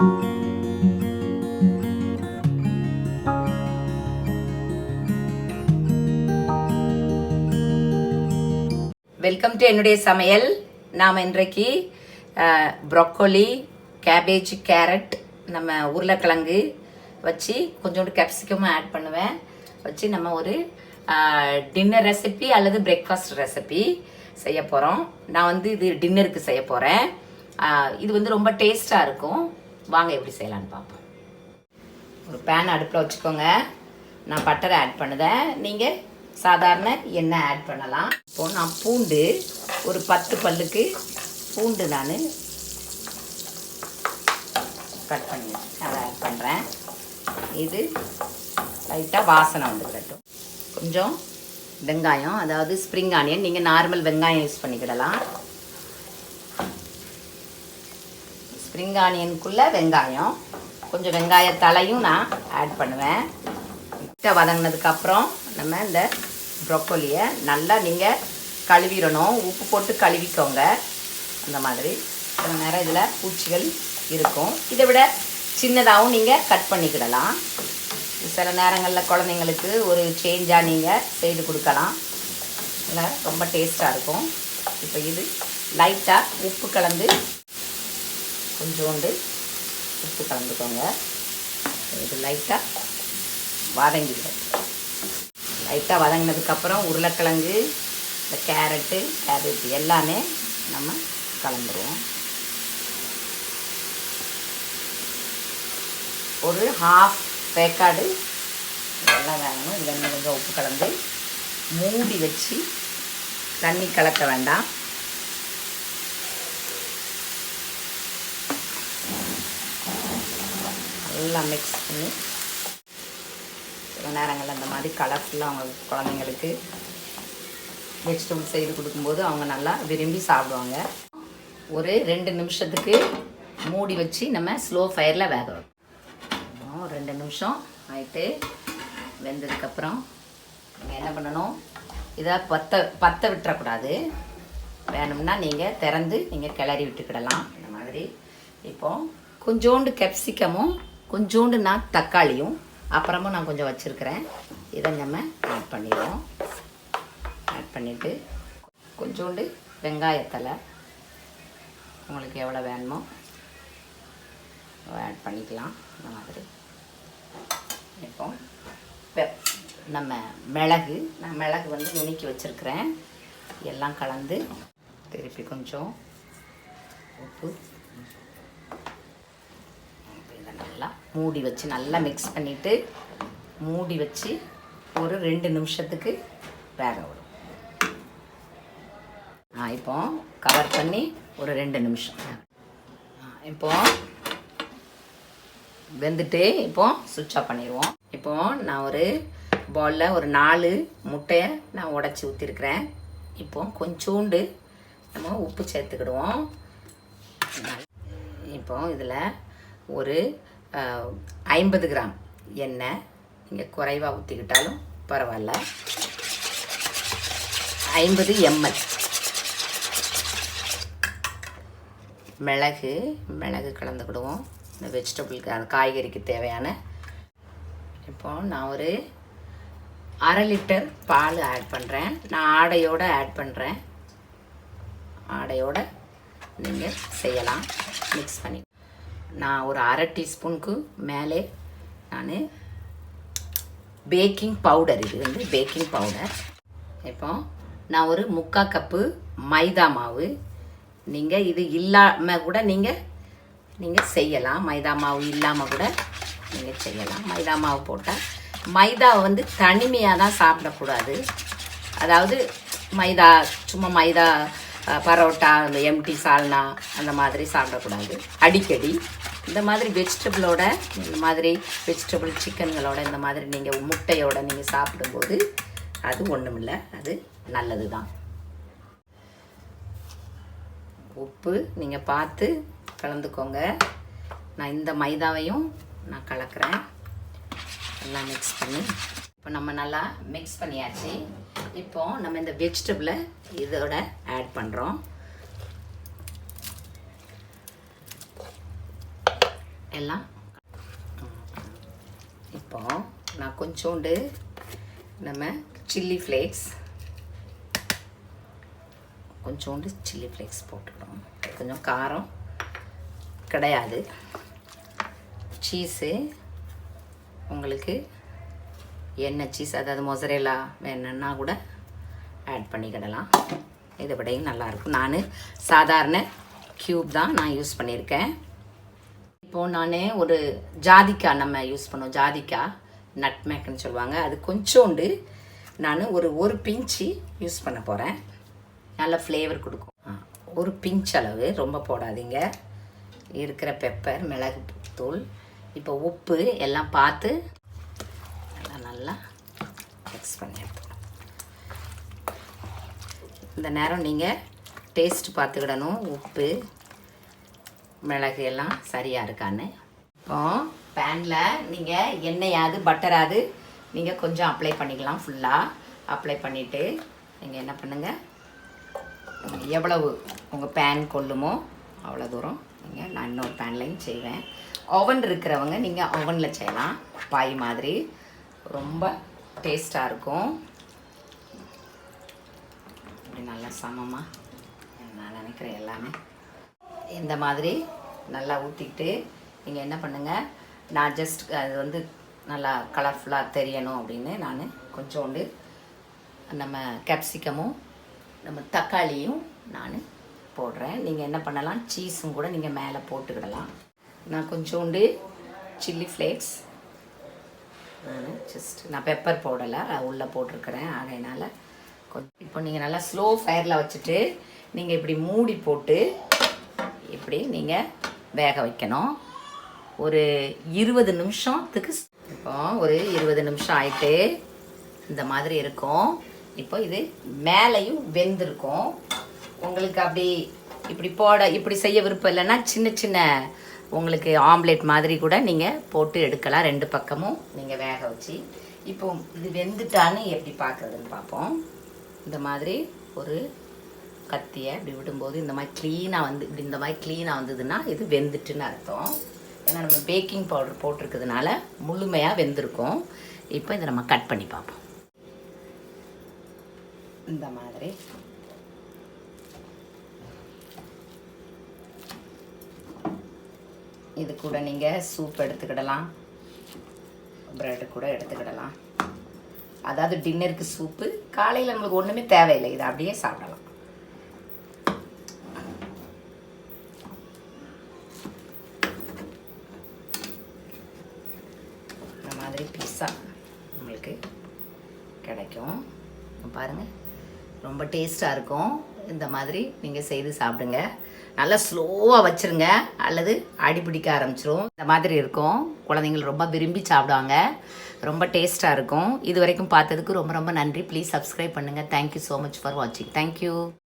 Welcome to என்னுடைய சமையல். நாம் இன்றைக்கு ப்ரொக்கோலி, கேபேஜ், கேரட், நம்ம உருளைக்கிழங்கு வச்சு கொஞ்சோண்டு கேப்சிகமும் ஆட் பண்ணுவேன் வச்சு நம்ம ஒரு டின்னர் ரெசிபி அல்லது பிரேக்ஃபாஸ்ட் ரெசிபி செய்ய போகிறோம். நான் வந்து இது டின்னருக்கு செய்ய போகிறேன். இது வந்து ரொம்ப டேஸ்ட்டாக இருக்கும். வாங்க எப்படி செய்யலான்னு பார்ப்போம். ஒரு பேன் அடுப்பில் வச்சுக்கோங்க. நான் பட்டரை ஆட் பண்ணுதேன். நீங்கள் சாதாரண எண்ணெய் ஆட் பண்ணலாம். இப்போது நான் பூண்டு ஒரு 10 பல்லுக்கு பூண்டு நான் கட் பண்ணி அதை ஆட் பண்ணுறேன். இது லைட்டாக வாசனை வந்துக்கிடட்டும். கொஞ்சம் வெங்காயம், அதாவது ஸ்ப்ரிங் ஆனியன், நீங்கள் நார்மல் வெங்காயம் யூஸ் பண்ணிக்கிடலாம். ஸ்ப்ரிங் ஆனியனுக்குள்ளே வெங்காயம், கொஞ்சம் வெங்காயத்தலையும் நான் ஆட் பண்ணுவேன். வதங்கினதுக்கப்புறம் நம்ம இந்த ப்ரொக்கோலியை நல்லா நீங்கள் கழுவிடணும். உப்பு போட்டு கழுவிக்கோங்க. அந்த மாதிரி சில நேரம் இதில் பூச்சிகள் இருக்கும். இதை விட சின்னதாகவும் நீங்கள் கட் பண்ணிக்கிடலாம். சில நேரங்களில் குழந்தைங்களுக்கு ஒரு சேஞ்சாக நீங்கள் செய்து கொடுக்கலாம். இதில் ரொம்ப டேஸ்ட்டாக இருக்கும். இப்போ இது லைட்டாக உப்பு கலந்து கொஞ்சோண்டு உப்பு கலந்துக்கோங்க. இது லைட்டாக வதங்கிடும். லைட்டாக வதங்கினதுக்கப்புறம் உருளைக்கிழங்கு, இந்த கேரட்டு, கேபேஜ் எல்லாமே நம்ம கலந்துருவோம். ஒரு ½ வேக்காடு எல்லாம் வேகணும். இதில் இன்னும் கொஞ்சம் உப்பு கலந்து மூடி வச்சு தண்ணி கலக்க வேண்டாம். நல்லா மிக்ஸ் பண்ணி சில நேரங்களில் இந்த மாதிரி கலர்ஃபுல்லாக அவங்க குழந்தைங்களுக்கு வெஜிடபிள் செய்து கொடுக்கும்போது அவங்க நல்லா விரும்பி சாப்பிடுவாங்க. ஒரு 2 நிமிஷத்துக்கு மூடி வச்சு நம்ம ஸ்லோ ஃபயரில் வேக வைப்போம். 2 நிமிஷம் ஆகிட்டு வெந்ததுக்கப்புறம் நீங்கள் என்ன பண்ணணும், இதை பற்ற விட்டுறக்கூடாது. வேணும்னா நீங்கள் திறந்து நீங்கள் கிளறி விட்டுக்கிடலாம். இந்த மாதிரி இப்போது கொஞ்சோண்டு கேப்சிகமும் கொஞ்சோண்டு நான் தக்காளியும் அப்புறமும் நான் கொஞ்சம் வச்சுருக்கிறேன். இதை நம்ம ஆட் பண்ணிடுவோம். ஆட் பண்ணிவிட்டு கொஞ்சோண்டு வெங்காயத்தலை உங்களுக்கு எவ்வளோ வேணுமோ ஆட் பண்ணிக்கலாம். இந்த மாதிரி இப்போ நம்ம நான் மிளகு வந்து நுணுக்கி வச்சுருக்கிறேன். எல்லாம் கலந்து திருப்பி கொஞ்சம் உப்பு, இதை நல்லா மூடி வச்சு நல்லா மிக்ஸ் பண்ணிவிட்டு மூடி வச்சு ஒரு 2 நிமிஷத்துக்கு வேக விடும். இப்போ கவர் பண்ணி ஒரு 2 நிமிஷம் இப்போது வெந்துட்டு இப்போது சுவிட்ச் ஆஃப் பண்ணிடுவோம். இப்போது நான் ஒரு பவுலில் ஒரு 4 முட்டையை நான் உடச்சி ஊற்றிருக்கிறேன். இப்போது கொஞ்சோண்டு நம்ம உப்பு சேர்த்துக்கிடுவோம். இப்போது இதில் ஒரு 50 கிராம் எண்ணெய், நீங்கள் குறைவாக ஊற்றிக்கிட்டாலும் பரவாயில்ல. 50 ml மிளகு கலந்துக்கிடுவோம். இந்த வெஜிடபிளுக்கு அந்த காய்கறிக்கு தேவையான. இப்போது நான் ஒரு ½ லிட்டர் பால் ஆட் பண்ணுறேன். நான் ஆடையோடு ஆட் பண்ணுறேன். ஆடையோடு நீங்கள் செய்யலாம். மிக்ஸ் பண்ணி நான் ஒரு ½ டீஸ்பூனுக்கு மேலே நான் பேக்கிங் பவுடர், இது வந்து பேக்கிங் பவுடர். இப்போ நான் ஒரு 3/4 கப்பு மைதா மாவு, நீங்கள் இது இல்லாமல் கூட நீங்கள் செய்யலாம். மைதா மாவு இல்லாமல் கூட நீங்கள் செய்யலாம். மைதா மாவு போட்டால் மைதாவை வந்து தனிமையாக தான் சாப்பிடக்கூடாது. அதாவது சும்மா மைதா பரோட்டா, அந்த எம்டி சால்னா அந்த மாதிரி சாப்பிடக்கூடாது. அடிக்கடி இந்த மாதிரி வெஜிடபிளோட, இந்த மாதிரி வெஜிடபிள் சிக்கன்களோட, இந்த மாதிரி நீங்கள் முட்டையோட நீங்கள் சாப்பிடும்போது அது ஒன்றுமில்லை, அது நல்லது தான். உப்பு நீங்கள் பார்த்து கலந்துக்கோங்க. நான் இந்த மைதாவையும் நான் கலக்கிறேன். நல்லா மிக்ஸ் பண்ணி இப்போ நம்ம நல்லா மிக்ஸ் பண்ணியாச்சு. இப்போது நம்ம இந்த வெஜிடபிளை இதோட ஆட் பண்ணுறோம். எல்லாம். இப்போ நான் கொஞ்சோண்டு நம்ம சில்லி ஃப்ளேக்ஸ் போட்டுக்கிறோம். கொஞ்சம் காரம் கிடையாது. சீஸு உங்களுக்கு என்ன சீஸ், அதாவது மொசரேலா வேணுன்னா கூட ஆட் பண்ணிக்கிடலாம். இதை விடையும் நல்லாயிருக்கும். நான் சாதாரண க்யூப் தான் நான் யூஸ் பண்ணியிருக்கேன். இப்போது நான் ஒரு ஜாதிக்காய் நம்ம யூஸ் பண்ணுவோம், ஜாதிக்காய் நட்மேக்குன்னு சொல்லுவாங்க, அது கொஞ்சோண்டு நான் ஒரு பிஞ்சு யூஸ் பண்ண போகிறேன். நல்ல ஃப்ளேவர் கொடுக்கும். ஒரு பிஞ்ச் அளவு, ரொம்ப போடாதீங்க. இருக்கிற பெப்பர், மிளகு தூள், இப்போ உப்பு எல்லாம் பார்த்து நல்லா மிக்ஸ் பண்ணி எடுத்துக்கணும். இந்த நேரம் நீங்கள் டேஸ்ட் பார்த்துக்கிடணும், உப்பு மிளகு எல்லாம் சரியாக இருக்கான்னு. இப்போ பேனில் நீங்கள் எண்ணெயாவது பட்டராது நீங்கள் கொஞ்சம் அப்ளை பண்ணிக்கலாம். ஃபுல்லாக அப்ளை பண்ணிவிட்டு நீங்கள் என்ன பண்ணுங்கள், எவ்வளவு உங்கள் பேன் கொள்ளுமோ அவ்வளோ தூரம் நீங்கள், நான் இன்னொரு பேன்லையும் செய்வேன். ஓவன் இருக்கிறவங்க நீங்கள் ஓவனில் செய்யலாம். பாய் மாதிரி ரொம்ப டேஸ்ட்டாக இருக்கும். இப்படி நல்லா சமமாக நான் நினைக்கிறேன் எல்லாமே இந்த மாதிரி நல்லா ஊற்றிக்கிட்டு நீங்கள் என்ன பண்ணுங்கள், நான் ஜஸ்ட் அது நல்லா கலர்ஃபுல்லாக தெரியணும் அப்படின்னு நான் கொஞ்சோண்டு நம்ம கேப்சிகமும் நம்ம தக்காளியும் நான் போடுறேன். நீங்கள் என்ன பண்ணலாம், சீஸும் கூட நீங்கள் மேலே போட்டுக்கிடலாம். நான் கொஞ்சோண்டு சில்லி ஃப்ளேக்ஸ், நான் பெப்பர் போடலை, உள்ளே போட்டிருக்கிறேன். அதனால் கொஞ்சம் இப்போ நீங்கள் நல்லா ஸ்லோ ஃபயரில் வச்சுட்டு நீங்கள் இப்படி மூடி போட்டு இப்படி நீங்கள் வேக வைக்கணும். ஒரு 20 நிமிஷத்துக்கு. இப்போ ஒரு 20 நிமிஷம் ஆயிட்டு இந்த மாதிரி இருக்கும். இப்போ இது மேலேயும் வெந்திருக்கும். உங்களுக்கு அப்படி இப்படி செய்ய விருப்பம் இல்லைன்னா சின்ன சின்ன உங்களுக்கு ஆம்லேட் மாதிரி கூட நீங்கள் போட்டு எடுக்கலாம். 2 பக்கமும் நீங்கள் வேக வச்சு. இப்போ இது வெந்துட்டான்னு எப்படி பார்க்குறதுன்னு பார்ப்போம். இந்த மாதிரி ஒரு கத்தியை இப்படி விடும்போது இந்த மாதிரி க்ளீனாக வந்ததுன்னா இது வெந்துட்டுன்னு அர்த்தம். ஏன்னா நம்ம பேக்கிங் பவுடர் போட்டிருக்கிறதுனால முழுமையாக வெந்திருக்கும். இப்போ இதை நம்ம கட் பண்ணி பார்ப்போம். இந்த மாதிரி இது கூட நீங்கள் சூப் எடுத்துக்கிடலாம், ப்ரெட்டு கூட எடுத்துக்கிடலாம். அதாவது டின்னருக்கு சூப்பு, காலையில் நம்மளுக்கு ஒன்றுமே தேவையில்லை, இதை அப்படியே சாப்பிடலாம். இந்த மாதிரி பீஸா நம்மளுக்கு கிடைக்கும். பாருங்கள், ரொம்ப டேஸ்ட்டாக இருக்கும். இந்த மாதிரி நீங்கள் செய்து சாப்பிடுங்க. நல்லா ஸ்லோவாக வச்சுருங்க, அல்லது அடிப்பிடிக்க ஆரம்பிச்சிரும். இந்த மாதிரி இருக்கும். குழந்தைங்கள் ரொம்ப விரும்பி சாப்பிடுவாங்க. ரொம்ப டேஸ்ட்டாக இருக்கும். இது வரைக்கும் பார்த்ததுக்கு ரொம்ப ரொம்ப நன்றி. ப்ளீஸ் சப்ஸ்கிரைப் பண்ணுங்கள். தேங்க்யூ ஸோ மச் ஃபார் வாட்சிங். தேங்க்யூ.